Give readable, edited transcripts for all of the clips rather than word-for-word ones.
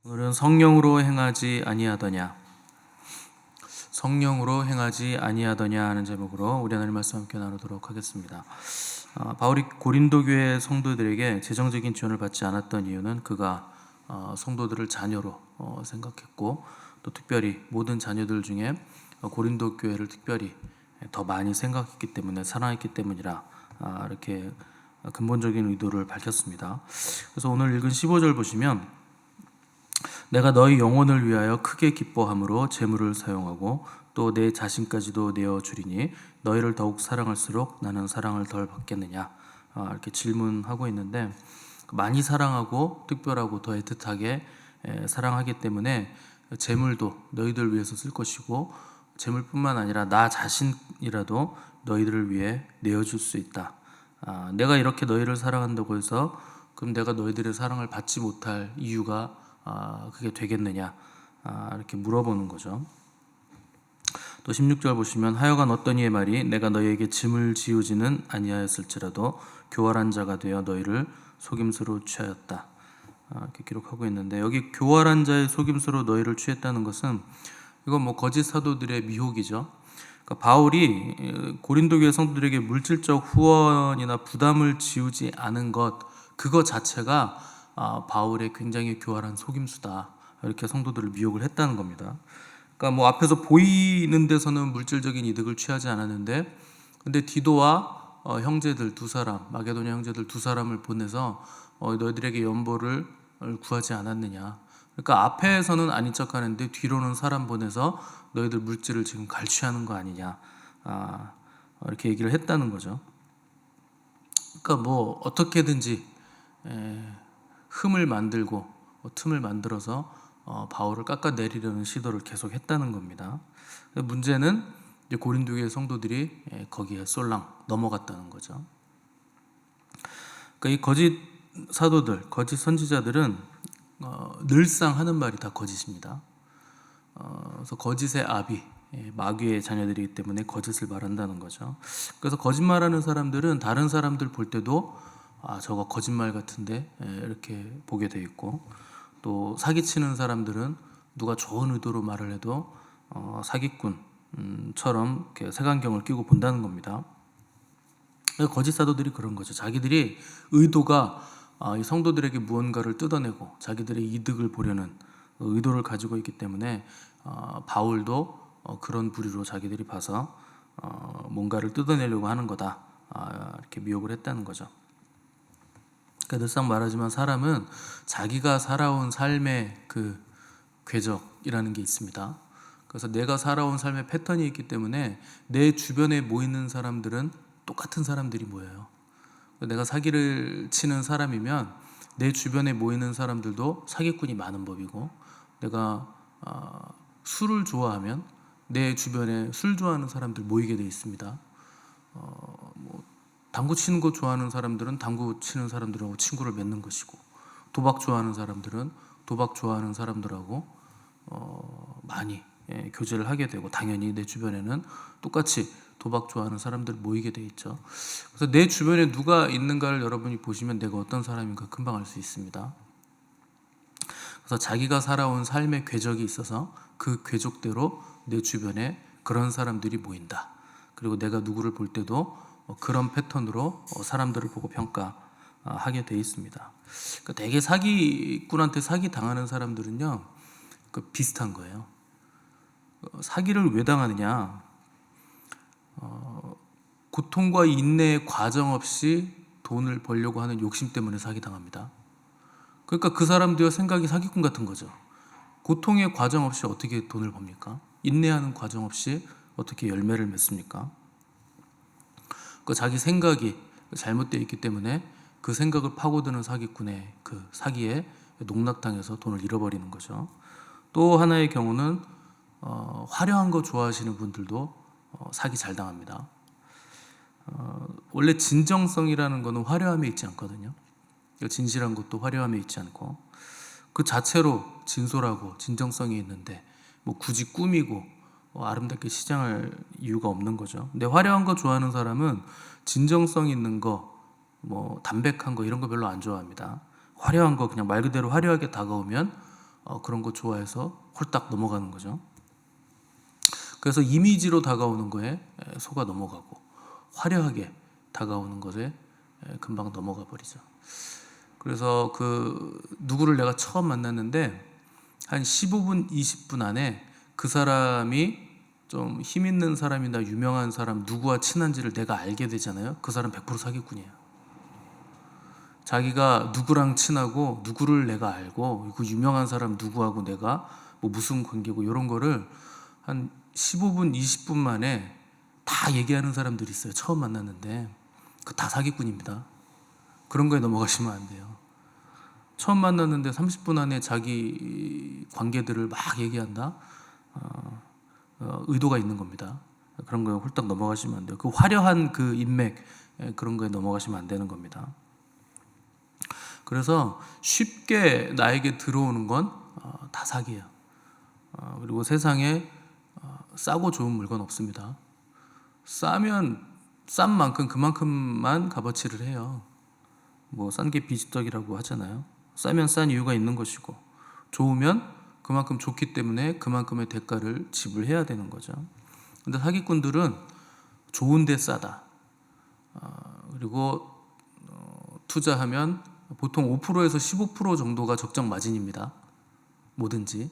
오늘은 성령으로 행하지 아니하더냐, 성령으로 행하지 아니하더냐 하는 제목으로 우리 하나님 말씀 함께 나누도록 하겠습니다. 바울이 고린도 교회 성도들에게 재정적인 지원을 받지 않았던 이유는 그가 성도들을 자녀로 생각했고, 또 특별히 모든 자녀들 중에 고린도 교회를 특별히 더 많이 생각했기 때문에, 사랑했기 때문이라 이렇게 근본적인 의도를 밝혔습니다. 그래서 오늘 읽은 15절 보시면, 내가 너희 영혼을 위하여 크게 기뻐함으로 재물을 사용하고 또 내 자신까지도 내어주리니 너희를 더욱 사랑할수록 나는 사랑을 덜 받겠느냐, 이렇게 질문하고 있는데, 많이 사랑하고 특별하고 더 애틋하게 사랑하기 때문에 재물도 너희들 위해서 쓸 것이고, 재물뿐만 아니라 나 자신이라도 너희들을 위해 내어줄 수 있다. 내가 이렇게 너희를 사랑한다고 해서 그럼 내가 너희들의 사랑을 받지 못할 이유가 그게 되겠느냐, 이렇게 물어보는 거죠. 또 16절 보시면, 하여간 어떤 이의 말이 내가 너희에게 짐을 지우지는 아니하였을지라도 교활한 자가 되어 너희를 속임수로 취하였다, 이렇게 기록하고 있는데, 여기 교활한 자의 속임수로 너희를 취했다는 것은 이건 뭐 거짓 사도들의 미혹이죠. 그러니까 바울이 고린도 교회 성도들에게 물질적 후원이나 부담을 지우지 않은 것, 그거 자체가 바울의 굉장히 교활한 속임수다, 이렇게 성도들을 미혹을 했다는 겁니다. 그러니까 뭐 앞에서 보이는 데서는 물질적인 이득을 취하지 않았는데, 근데 디도와 형제들 두 사람, 마게도냐 형제들 두 사람을 보내서 너희들에게 연보를 구하지 않았느냐. 그러니까 앞에서는 아닌 척하는데 뒤로는 사람 보내서 너희들 물질을 지금 갈취하는 거 아니냐, 이렇게 얘기를 했다는 거죠. 그러니까 뭐 어떻게든지 흠을 만들고 틈을 만들어서 바울을 깎아내리려는 시도를 계속했다는 겁니다. 문제는 이제 고린도 교회 성도들이 거기에 쏠랑 넘어갔다는 거죠. 그러니까 이 거짓 사도들, 거짓 선지자들은 늘상 하는 말이 다 거짓입니다. 그래서 거짓의 아비, 마귀의 자녀들이기 때문에 거짓을 말한다는 거죠. 그래서 거짓말하는 사람들은 다른 사람들 볼 때도 저거 거짓말 같은데, 이렇게 보게 돼 있고, 또 사기치는 사람들은 누가 좋은 의도로 말을 해도 사기꾼처럼 이렇게 색안경을 끼고 본다는 겁니다. 거짓 사도들이 그런 거죠. 자기들이 의도가 이 성도들에게 무언가를 뜯어내고 자기들의 이득을 보려는 의도를 가지고 있기 때문에 바울도 그런 부류로 자기들이 봐서 뭔가를 뜯어내려고 하는 거다, 이렇게 미혹을 했다는 거죠. 그러니까 늘상 말하지만 사람은 자기가 살아온 삶의 그 궤적이라는 게 있습니다. 그래서 내가 살아온 삶의 패턴이 있기 때문에 내 주변에 모이는 사람들은 똑같은 사람들이 모여요. 내가 사기를 치는 사람이면 내 주변에 모이는 사람들도 사기꾼이 많은 법이고, 내가 술을 좋아하면 내 주변에 술 좋아하는 사람들 모이게 돼 있습니다. 뭐 당구 치는 거 좋아하는 사람들은 당구 치는 사람들하고 친구를 맺는 것이고, 도박 좋아하는 사람들은 도박 좋아하는 사람들하고 많이 교제를 하게 되고, 당연히 내 주변에는 똑같이 도박 좋아하는 사람들 모이게 돼 있죠. 그래서 내 주변에 누가 있는가를 여러분이 보시면 내가 어떤 사람인가 금방 알 수 있습니다. 그래서 자기가 살아온 삶의 궤적이 있어서 그 궤적대로 내 주변에 그런 사람들이 모인다. 그리고 내가 누구를 볼 때도 그런 패턴으로 사람들을 보고 평가하게 돼 있습니다. 그러니까 대개 사기꾼한테 사기 당하는 사람들은요, 비슷한 거예요. 사기를 왜 당하느냐? 고통과 인내의 과정 없이 돈을 벌려고 하는 욕심 때문에 사기 당합니다. 그러니까 그 사람들의 생각이 사기꾼 같은 거죠. 고통의 과정 없이 어떻게 돈을 법니까? 인내하는 과정 없이 어떻게 열매를 맺습니까? 그 자기 생각이 잘못되어 있기 때문에 그 생각을 파고드는 사기꾼의 그 사기에 농락당해서 돈을 잃어버리는 거죠. 또 하나의 경우는 화려한 거 좋아하시는 분들도 사기 잘 당합니다. 원래 진정성이라는 거는 화려함에 있지 않거든요. 진실한 것도 화려함에 있지 않고, 그 자체로 진솔하고 진정성이 있는데 뭐 굳이 꾸미고 아름답게 시장할 이유가 없는 거죠. 근데 화려한 거 좋아하는 사람은 진정성 있는 거, 뭐 담백한 거 이런 거 별로 안 좋아합니다. 화려한 거, 그냥 말 그대로 화려하게 다가오면 그런 거 좋아해서 홀딱 넘어가는 거죠. 그래서 이미지로 다가오는 거에 속아 넘어가고 화려하게 다가오는 것에 금방 넘어가 버리죠. 그래서 그 누구를 내가 처음 만났는데 한 15분, 20분 안에 그 사람이 좀 힘 있는 사람이나 유명한 사람 누구와 친한지를 내가 알게 되잖아요. 그 사람 100% 사기꾼이에요. 자기가 누구랑 친하고 누구를 내가 알고 그 유명한 사람 누구하고 내가 뭐 무슨 관계고 이런 거를 한 15분, 20분 만에 다 얘기하는 사람들이 있어요. 처음 만났는데 그 다 사기꾼입니다. 그런 거에 넘어가시면 안 돼요. 처음 만났는데 30분 안에 자기 관계들을 막 얘기한다. 의도가 있는 겁니다. 그런 거에 홀딱 넘어가시면 안 돼요. 그 화려한 그 인맥 그런 거에 넘어가시면 안 되는 겁니다. 그래서 쉽게 나에게 들어오는 건 다 사기예요. 그리고 세상에 싸고 좋은 물건 없습니다. 싸면 싼 만큼 그만큼만 값어치를 해요. 뭐 싼 게 비지떡이라고 하잖아요. 싸면 싼 이유가 있는 것이고 좋으면 그만큼 좋기 때문에 그만큼의 대가를 지불해야 되는 거죠. 근데 사기꾼들은 좋은데 싸다. 그리고 투자하면 보통 5%에서 15% 정도가 적정 마진입니다. 뭐든지.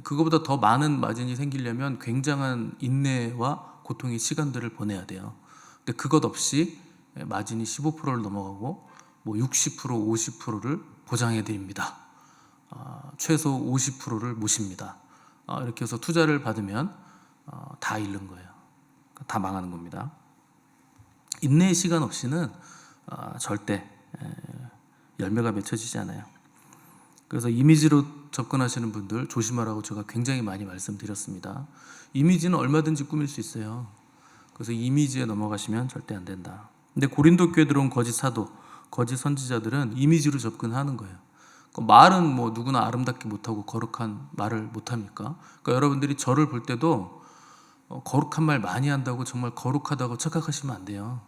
그거보다 더 많은 마진이 생기려면 굉장한 인내와 고통의 시간들을 보내야 돼요. 근데 그것 없이 마진이 15%를 넘어가고 뭐 60%, 50%를 보장해 드립니다. 최소 50%를 모십니다. 이렇게 해서 투자를 받으면 다 잃는 거예요. 다 망하는 겁니다. 인내의 시간 없이는 절대 열매가 맺혀지지 않아요. 그래서 이미지로 접근하시는 분들 조심하라고 제가 굉장히 많이 말씀드렸습니다. 이미지는 얼마든지 꾸밀 수 있어요. 그래서 이미지에 넘어가시면 절대 안 된다. 근데 고린도 교회에 들어온 거짓 사도, 거짓 선지자들은 이미지로 접근하는 거예요. 말은 뭐 누구나 아름답게 못하고 거룩한 말을 못합니까? 그러니까 여러분들이 저를 볼 때도 거룩한 말 많이 한다고 정말 거룩하다고 착각하시면 안 돼요.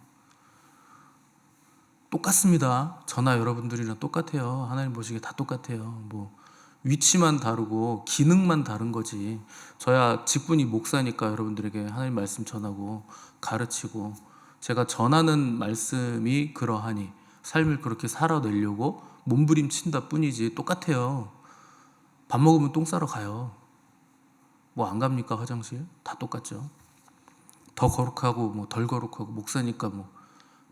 똑같습니다. 저나 여러분들이랑 똑같아요. 하나님 보시기에 다 똑같아요. 뭐 위치만 다르고 기능만 다른 거지. 저야 직분이 목사니까 여러분들에게 하나님 말씀 전하고 가르치고 제가 전하는 말씀이 그러하니 삶을 그렇게 살아내려고 몸부림친다 뿐이지 똑같아요. 밥 먹으면 똥 싸러 가요. 뭐 안 갑니까 화장실? 다 똑같죠. 더 거룩하고 뭐 덜 거룩하고 목사니까 뭐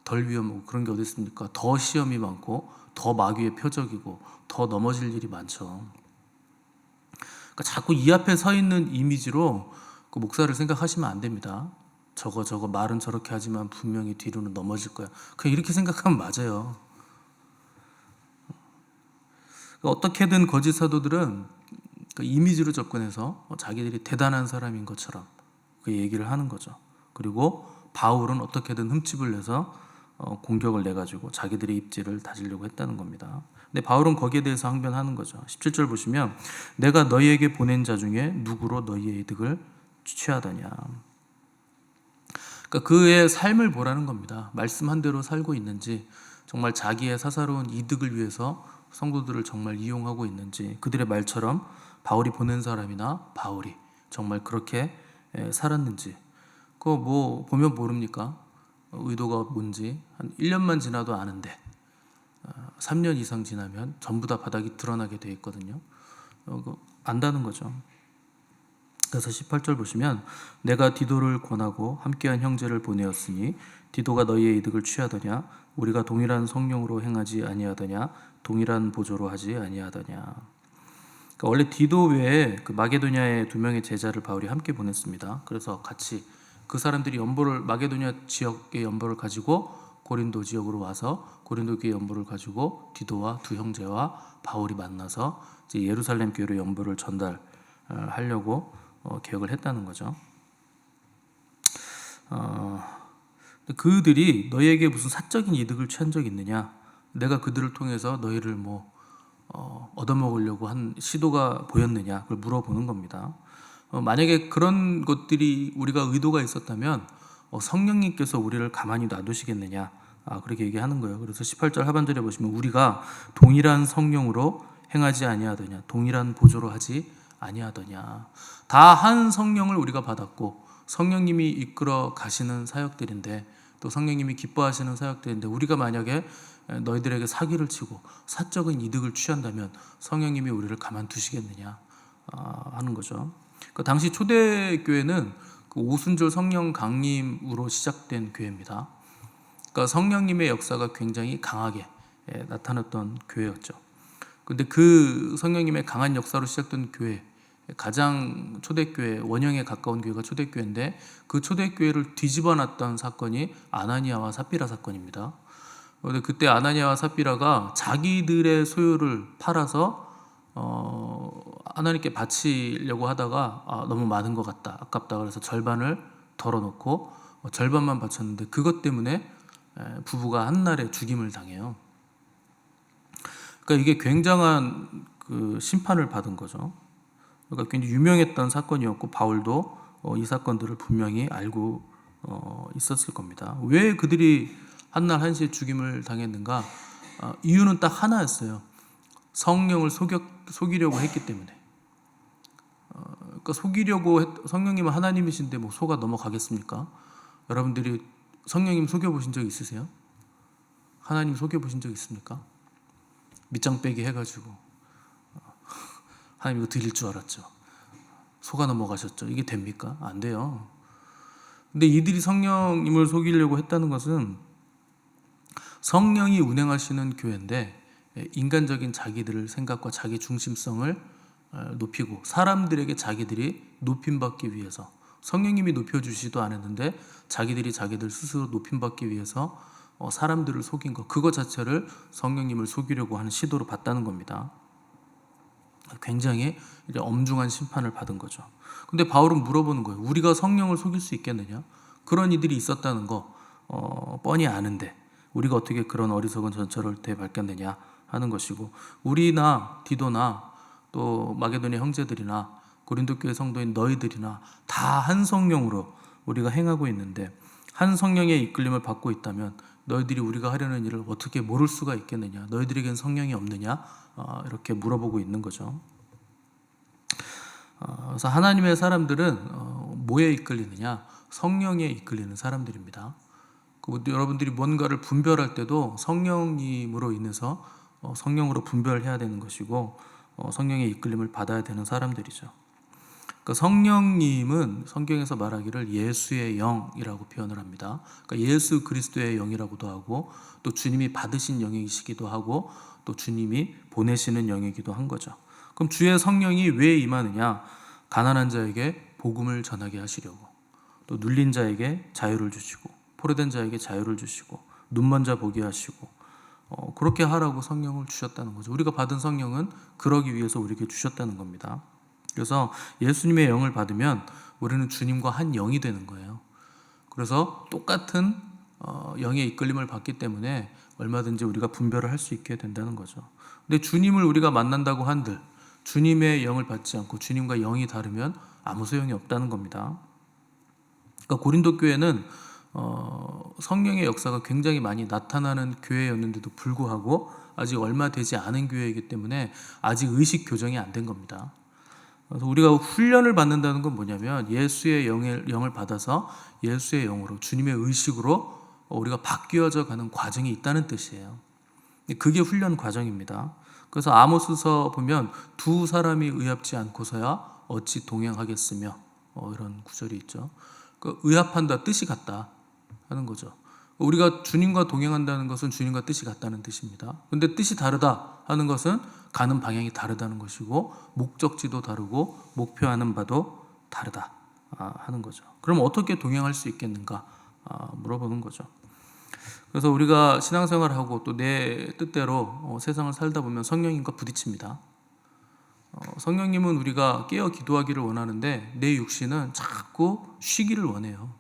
덜 위험하고 그런 게 어디 있습니까? 더 시험이 많고 더 마귀의 표적이고 더 넘어질 일이 많죠. 그러니까 자꾸 이 앞에 서 있는 이미지로 그 목사를 생각하시면 안 됩니다. 저거 말은 저렇게 하지만 분명히 뒤로는 넘어질 거야. 그냥 이렇게 생각하면 맞아요. 어떻게든 거짓 사도들은 그 이미지로 접근해서 자기들이 대단한 사람인 것처럼 그 얘기를 하는 거죠. 그리고 바울은 어떻게든 흠집을 내서 공격을 내가지고 자기들의 입지를 다지려고 했다는 겁니다. 근데 바울은 거기에 대해서 항변하는 거죠. 17절 보시면 내가 너희에게 보낸 자 중에 누구로 너희의 이득을 취하더냐. 그러니까 그의 삶을 보라는 겁니다. 말씀한 대로 살고 있는지 정말 자기의 사사로운 이득을 위해서 성도들을 정말 이용하고 있는지 그들의 말처럼 바울이 보낸 사람이나 바울이 정말 그렇게 살았는지 그거 뭐 보면 모릅니까? 의도가 뭔지 한 1년만 지나도 아는데 3년 이상 지나면 전부 다 바닥이 드러나게 돼 있거든요. 안다는 거죠. 그래서 18절 보시면 내가 디도를 권하고 함께한 형제를 보내었으니 디도가 너희의 이득을 취하더냐 우리가 동일한 성령으로 행하지 아니하더냐 동일한 보조로 하지 아니하더냐. 그러니까 원래 디도 외에 그 마게도냐의 2명의 제자를 바울이 함께 보냈습니다. 그래서 같이 그 사람들이 연보를 마게도냐 지역의 연보를 가지고 고린도 지역으로 와서 고린도 교회 연보를 가지고 디도와 두 형제와 바울이 만나서 이제 예루살렘 교회로 연보를 전달하려고 계획을 했다는 거죠. 그들이 너희에게 무슨 사적인 이득을 취한 적이 있느냐? 내가 그들을 통해서 너희를 뭐 얻어먹으려고 한 시도가 보였느냐? 그걸 물어보는 겁니다. 만약에 그런 것들이 우리가 의도가 있었다면 성령님께서 우리를 가만히 놔두시겠느냐? 그렇게 얘기하는 거예요. 그래서 18절 하반절에 보시면 우리가 동일한 성령으로 행하지 아니하더냐? 동일한 보조로 하지 아니하더냐? 다 한 성령을 우리가 받았고 성령님이 이끌어 가시는 사역들인데, 또 성령님이 기뻐하시는 사역들인데, 우리가 만약에 너희들에게 사기를 치고 사적인 이득을 취한다면 성령님이 우리를 가만두시겠느냐 하는 거죠. 그 당시 초대교회는 그 오순절 성령 강림으로 시작된 교회입니다. 그러니까 성령님의 역사가 굉장히 강하게 나타났던 교회였죠. 근데 그 성령님의 강한 역사로 시작된 교회, 가장 초대교회, 원형에 가까운 교회가 초대교회인데, 그 초대교회를 뒤집어 놨던 사건이 아나니아와 삽비라 사건입니다. 그런데 그때 아나니아와 삽비라가 자기들의 소유를 팔아서 하나님께 바치려고 하다가 너무 많은 것 같다, 아깝다, 그래서 절반을 덜어놓고 절반만 바쳤는데, 그것 때문에 부부가 한날에 죽임을 당해요. 그러니까 이게 굉장한 그 심판을 받은 거죠. 그러니까 굉장히 유명했던 사건이었고, 바울도 이 사건들을 분명히 알고 있었을 겁니다. 왜 그들이 한날 한시에 죽임을 당했는가? 이유는 딱 하나였어요. 성령을 속이려고 했기 때문에. 그러니까 성령님은 하나님이신데 뭐 속아 넘어가겠습니까? 여러분들이 성령님 속여보신 적 있으세요? 하나님 속여보신 적 있습니까? 밑장 빼기 해가지고 하나님 이거 드릴 줄 알았죠. 속아 넘어가셨죠. 이게 됩니까? 안 돼요. 근데 이들이 성령님을 속이려고 했다는 것은, 성령이 운행하시는 교회인데 인간적인 자기들의 생각과 자기 중심성을 높이고 사람들에게 자기들이 높임받기 위해서, 성령님이 높여주시도 않았는데 자기들이 자기들 스스로 높임받기 위해서 사람들을 속인 것, 그것 자체를 성령님을 속이려고 하는 시도로 봤다는 겁니다. 굉장히 이제 엄중한 심판을 받은 거죠. 근데 바울은 물어보는 거예요. 우리가 성령을 속일 수 있겠느냐? 그런 이들이 있었다는 거 뻔히 아는데 우리가 어떻게 그런 어리석은 전철을 대밟겠느냐 하는 것이고, 우리나 디도나 또 마게도냐 형제들이나 고린도 교회 성도인 너희들이나 다 한 성령으로 우리가 행하고 있는데, 한 성령의 이끌림을 받고 있다면 너희들이 우리가 하려는 일을 어떻게 모를 수가 있겠느냐? 너희들에겐 성령이 없느냐? 이렇게 물어보고 있는 거죠. 그래서 하나님의 사람들은 뭐에 이끌리느냐? 성령에 이끌리는 사람들입니다. 여러분들이 뭔가를 분별할 때도 성령님으로 인해서 성령으로 분별해야 되는 것이고, 성령의 이끌림을 받아야 되는 사람들이죠. 그러니까 성령님은 성경에서 말하기를 예수의 영이라고 표현을 합니다. 그러니까 예수 그리스도의 영이라고도 하고, 또 주님이 받으신 영이시기도 하고, 또 주님이 보내시는 영이기도 한 거죠. 그럼 주의 성령이 왜 임하느냐? 가난한 자에게 복음을 전하게 하시려고, 또 눌린 자에게 자유를 주시고, 포로된 자에게 자유를 주시고, 눈먼 자 보게 하시고, 그렇게 하라고 성령을 주셨다는 거죠. 우리가 받은 성령은 그러기 위해서 우리에게 주셨다는 겁니다. 그래서 예수님의 영을 받으면 우리는 주님과 한 영이 되는 거예요. 그래서 똑같은 영의 이끌림을 받기 때문에 얼마든지 우리가 분별을 할 수 있게 된다는 거죠. 근데 주님을 우리가 만난다고 한들 주님의 영을 받지 않고 주님과 영이 다르면 아무 소용이 없다는 겁니다. 그러니까 고린도 교회는 성령의 역사가 굉장히 많이 나타나는 교회였는데도 불구하고 아직 얼마 되지 않은 교회이기 때문에 아직 의식 교정이 안 된 겁니다. 그래서 우리가 훈련을 받는다는 건 뭐냐면, 예수의 영을 받아서 예수의 영으로, 주님의 의식으로 우리가 바뀌어져 가는 과정이 있다는 뜻이에요. 그게 훈련 과정입니다. 그래서 아모스서 보면 두 사람이 의합지 않고서야 어찌 동행하겠으며 이런 구절이 있죠. 의합한다, 뜻이 같다 하는 거죠. 우리가 주님과 동행한다는 것은 주님과 뜻이 같다는 뜻입니다. 그런데 뜻이 다르다 하는 것은 가는 방향이 다르다는 것이고, 목적지도 다르고 목표하는 바도 다르다 하는 거죠. 그럼 어떻게 동행할 수 있겠는가 물어보는 거죠. 그래서 우리가 신앙생활을 하고 또 내 뜻대로 세상을 살다 보면 성령님과 부딪힙니다. 성령님은 우리가 깨어 기도하기를 원하는데 내 육신은 자꾸 쉬기를 원해요.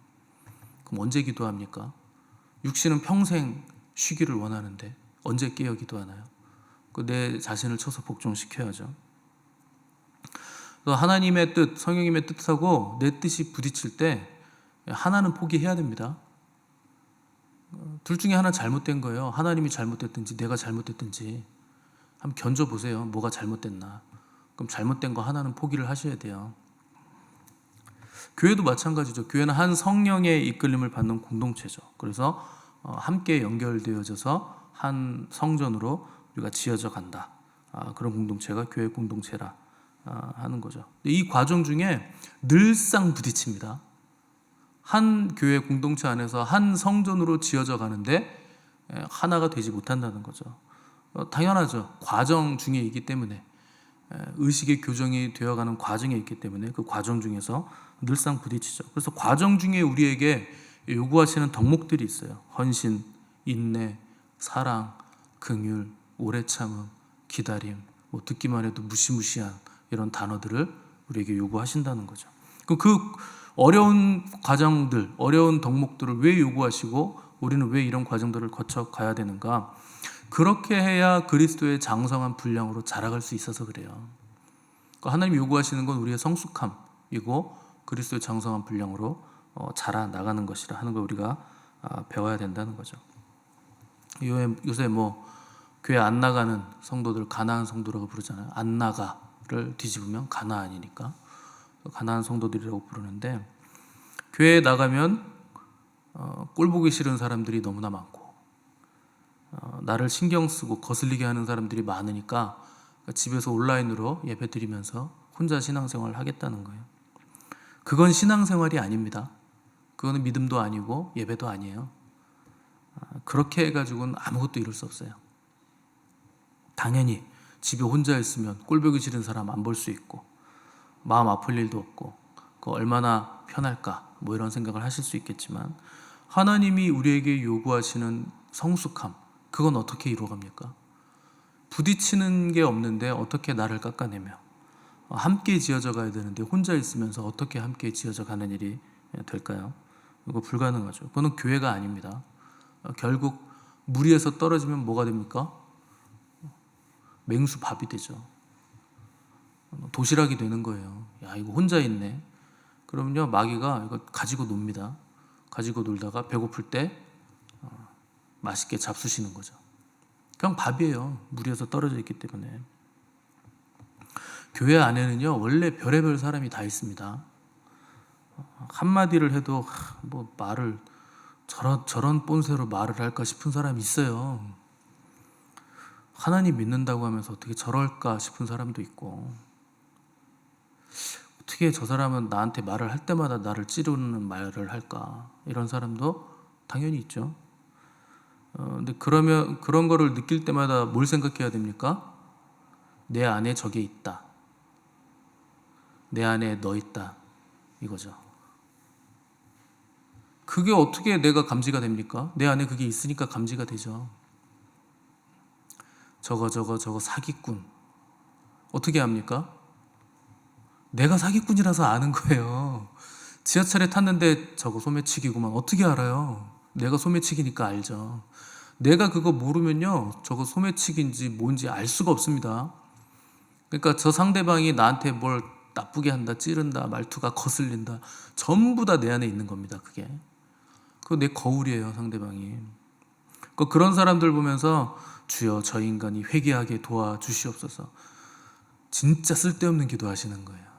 그럼 언제 기도합니까? 육신은 평생 쉬기를 원하는데 언제 깨어 기도하나요? 내 자신을 쳐서 복종시켜야죠. 하나님의 뜻, 성령님의 뜻하고 내 뜻이 부딪힐 때 하나는 포기해야 됩니다. 둘 중에 하나 잘못된 거예요. 하나님이 잘못됐든지 내가 잘못됐든지. 한번 견뎌보세요. 뭐가 잘못됐나. 그럼 잘못된 거 하나는 포기를 하셔야 돼요. 교회도 마찬가지죠. 교회는 한 성령의 이끌림을 받는 공동체죠. 그래서 함께 연결되어져서 한 성전으로 우리가 지어져 간다. 그런 공동체가 교회 공동체라 하는 거죠. 이 과정 중에 늘상 부딪힙니다. 한 교회 공동체 안에서 한 성전으로 지어져 가는데 하나가 되지 못한다는 거죠. 당연하죠. 과정 중에 있기 때문에, 의식의 교정이 되어가는 과정에 있기 때문에 그 과정 중에서 늘상 부딪히죠. 그래서 과정 중에 우리에게 요구하시는 덕목들이 있어요. 헌신, 인내, 사랑, 긍휼, 오래 참음, 기다림, 듣기만 해도 무시무시한 이런 단어들을 우리에게 요구하신다는 거죠. 그럼 그 어려운 과정들, 어려운 덕목들을 왜 요구하시고 우리는 왜 이런 과정들을 거쳐 가야 되는가? 그렇게 해야 그리스도의 장성한 분량으로 자라갈 수 있어서 그래요. 하나님이 요구하시는 건 우리의 성숙함이고 그리스도의 장성한 분량으로 자라나가는 것이라 하는 걸 우리가 배워야 된다는 거죠. 요새 교회 안 나가는 성도들 가나안 성도라고 부르잖아요. 안 나가를 뒤집으면 가나안이니까 가나안 성도들이라고 부르는데, 교회에 나가면 꼴 보기 싫은 사람들이 너무나 많고 나를 신경 쓰고 거슬리게 하는 사람들이 많으니까 집에서 온라인으로 예배 드리면서 혼자 신앙생활을 하겠다는 거예요. 그건 신앙생활이 아닙니다. 그거는 믿음도 아니고 예배도 아니에요. 그렇게 해가지고는 아무것도 이룰 수 없어요. 당연히 집에 혼자 있으면 꼴보기 싫은 사람 안 볼 수 있고 마음 아플 일도 없고 얼마나 편할까 이런 생각을 하실 수 있겠지만, 하나님이 우리에게 요구하시는 성숙함, 그건 어떻게 이루어갑니까? 부딪히는 게 없는데 어떻게 나를 깎아내며 함께 지어져 가야 되는데 혼자 있으면서 어떻게 함께 지어져 가는 일이 될까요? 이거 불가능하죠. 그거는 교회가 아닙니다. 결국 물 위에서 떨어지면 뭐가 됩니까? 맹수밥이 되죠. 도시락이 되는 거예요. 야, 이거 혼자 있네. 그러면요, 마귀가 이거 가지고 놉니다. 가지고 놀다가 배고플 때 맛있게 잡수시는 거죠. 그냥 밥이에요. 물 위에서 떨어져 있기 때문에. 교회 안에는요, 원래 별의별 사람이 다 있습니다. 한마디를 해도 말을 저런 꼰세로 말을 할까 싶은 사람이 있어요. 하나님 믿는다고 하면서 어떻게 저럴까 싶은 사람도 있고, 어떻게 저 사람은 나한테 말을 할 때마다 나를 찌르는 말을 할까, 이런 사람도 당연히 있죠. 근데 그러면 그런 거를 느낄 때마다 뭘 생각해야 됩니까? 내 안에 저게 있다. 내 안에 너 있다. 이거죠. 그게 어떻게 내가 감지가 됩니까? 내 안에 그게 있으니까 감지가 되죠. 저거 사기꾼. 어떻게 합니까? 내가 사기꾼이라서 아는 거예요. 지하철에 탔는데 저거 소매치기구만. 어떻게 알아요? 내가 소매치기니까 알죠. 내가 그거 모르면요, 저거 소매치기인지 뭔지 알 수가 없습니다. 그러니까 저 상대방이 나한테 뭘 나쁘게 한다, 찌른다, 말투가 거슬린다, 전부 다 내 안에 있는 겁니다. 그게 내 거울이에요, 상대방이. 그런 사람들 보면서 주여 저 인간이 회개하게 도와주시옵소서, 진짜 쓸데없는 기도하시는 거예요.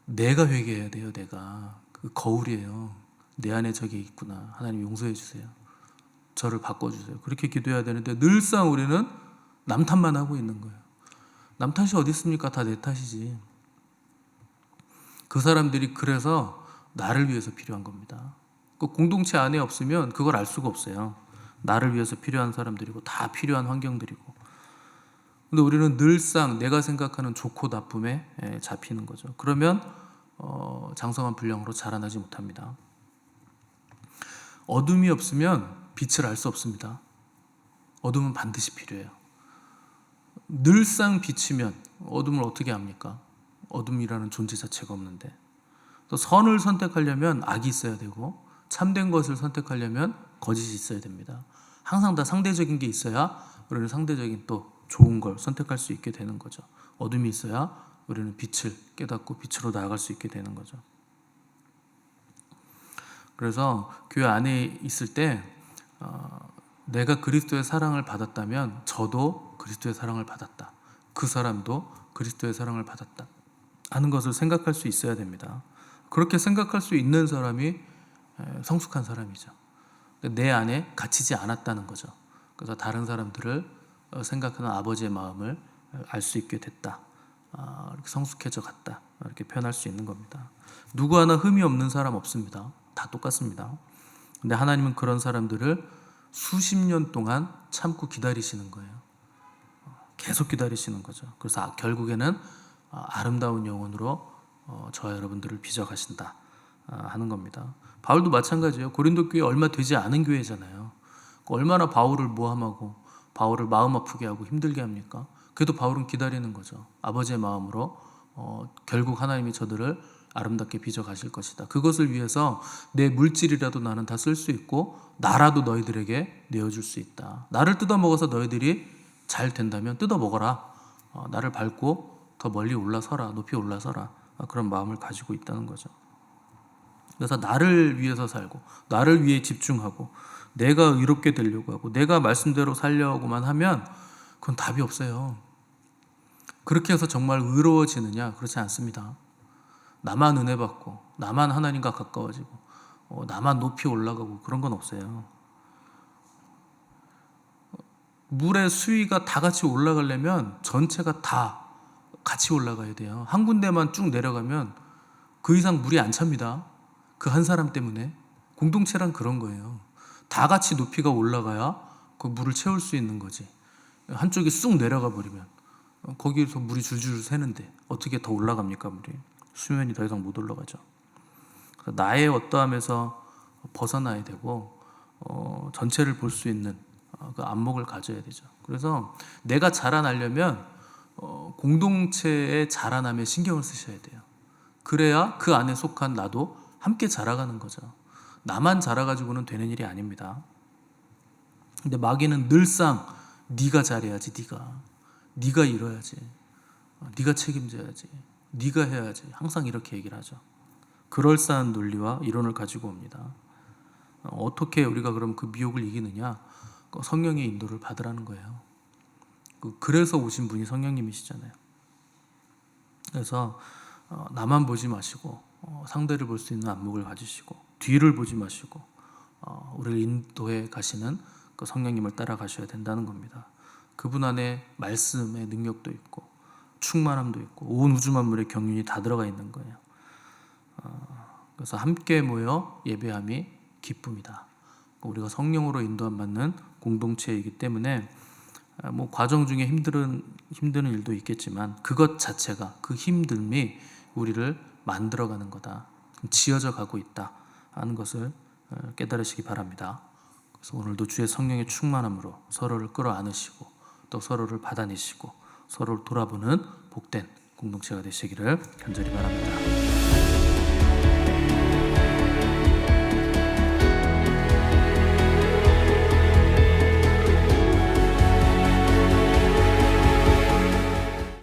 내가 회개해야 돼요. 내가 그 거울이에요. 내 안에 저게 있구나. 하나님 용서해 주세요. 저를 바꿔주세요. 그렇게 기도해야 되는데 늘상 우리는 남 탓만 하고 있는 거예요. 남 탓이 어디 있습니까? 다 내 탓이지. 그 사람들이 그래서 나를 위해서 필요한 겁니다. 그 공동체 안에 없으면 그걸 알 수가 없어요. 나를 위해서 필요한 사람들이고 다 필요한 환경들이고. 근데 우리는 늘상 내가 생각하는 좋고 나쁨에 잡히는 거죠. 그러면 장성한 분량으로 자라나지 못합니다. 어둠이 없으면 빛을 알 수 없습니다. 어둠은 반드시 필요해요. 늘상 비치면 어둠을 어떻게 압니까? 어둠이라는 존재 자체가 없는데. 또 선을 선택하려면 악이 있어야 되고, 참된 것을 선택하려면 거짓이 있어야 됩니다. 항상 다 상대적인 게 있어야 우리는 상대적인 또 좋은 걸 선택할 수 있게 되는 거죠. 어둠이 있어야 우리는 빛을 깨닫고 빛으로 나아갈 수 있게 되는 거죠. 그래서 교회 안에 있을 때 내가 그리스도의 사랑을 받았다면 저도 그리스도의 사랑을 받았다. 그 사람도 그리스도의 사랑을 받았다 하는 것을 생각할 수 있어야 됩니다. 그렇게 생각할 수 있는 사람이 성숙한 사람이죠. 내 안에 갇히지 않았다는 거죠. 그래서 다른 사람들을 생각하는 아버지의 마음을 알 수 있게 됐다. 이렇게 성숙해져 갔다. 이렇게 표현할 수 있는 겁니다. 누구 하나 흠이 없는 사람 없습니다. 다 똑같습니다. 근데 하나님은 그런 사람들을 수십 년 동안 참고 기다리시는 거예요. 계속 기다리시는 거죠. 그래서 결국에는 아름다운 영혼으로 저와 여러분들을 빚어가신다 하는 겁니다. 바울도 마찬가지예요. 고린도 교회 얼마 되지 않은 교회잖아요. 얼마나 바울을 모함하고 바울을 마음 아프게 하고 힘들게 합니까? 그래도 바울은 기다리는 거죠. 아버지의 마음으로 결국 하나님이 저들을 아름답게 빚어가실 것이다. 그것을 위해서 내 물질이라도 나는 다 쓸 수 있고 나라도 너희들에게 내어줄 수 있다. 나를 뜯어먹어서 너희들이 잘 된다면 뜯어먹어라. 나를 밟고 더 멀리 올라서라. 높이 올라서라. 그런 마음을 가지고 있다는 거죠. 그래서 나를 위해서 살고 나를 위해 집중하고 내가 의롭게 되려고 하고 내가 말씀대로 살려고만 하면 그건 답이 없어요. 그렇게 해서 정말 의로워지느냐? 그렇지 않습니다. 나만 은혜 받고 나만 하나님과 가까워지고 나만 높이 올라가고 그런 건 없어요. 물의 수위가 다 같이 올라가려면 전체가 다 같이 올라가야 돼요. 한 군데만 쭉 내려가면 그 이상 물이 안 찹니다. 그 한 사람 때문에. 공동체란 그런 거예요. 다 같이 높이가 올라가야 그 물을 채울 수 있는 거지. 한쪽이 쑥 내려가 버리면 거기서 물이 줄줄 새는데 어떻게 더 올라갑니까? 물이 수면이 더 이상 못 올라가죠. 나의 어떠함에서 벗어나야 되고 전체를 볼 수 있는 그 안목을 가져야 되죠. 그래서 내가 자라나려면 공동체의 자라남에 신경을 쓰셔야 돼요. 그래야 그 안에 속한 나도 함께 자라가는 거죠. 나만 자라가지고는 되는 일이 아닙니다. 근데 마귀는 늘상 네가 잘해야지, 네가 이뤄야지, 네가 책임져야지, 네가 해야지, 항상 이렇게 얘기를 하죠. 그럴싸한 논리와 이론을 가지고 옵니다. 어떻게 우리가 그럼 그 미혹을 이기느냐? 성령의 인도를 받으라는 거예요. 그래서 오신 분이 성령님이시잖아요. 그래서 나만 보지 마시고 상대를 볼 수 있는 안목을 가지시고 뒤를 보지 마시고 우리를 인도해 가시는 그 성령님을 따라가셔야 된다는 겁니다. 그분 안에 말씀의 능력도 있고 충만함도 있고 온 우주 만물의 경륜이 다 들어가 있는 거예요. 그래서 함께 모여 예배함이 기쁨이다. 우리가 성령으로 인도함 받는 공동체이기 때문에 뭐 과정 중에 힘든 일도 있겠지만 그것 자체가 그 힘듦이 우리를 만들어가는 거다. 지어져 가고 있다 하는 것을 깨달으시기 바랍니다. 그래서 오늘도 주의 성령의 충만함으로 서로를 끌어안으시고 또 서로를 받아내시고 서로를 돌아보는 복된 공동체가 되시기를 간절히 바랍니다.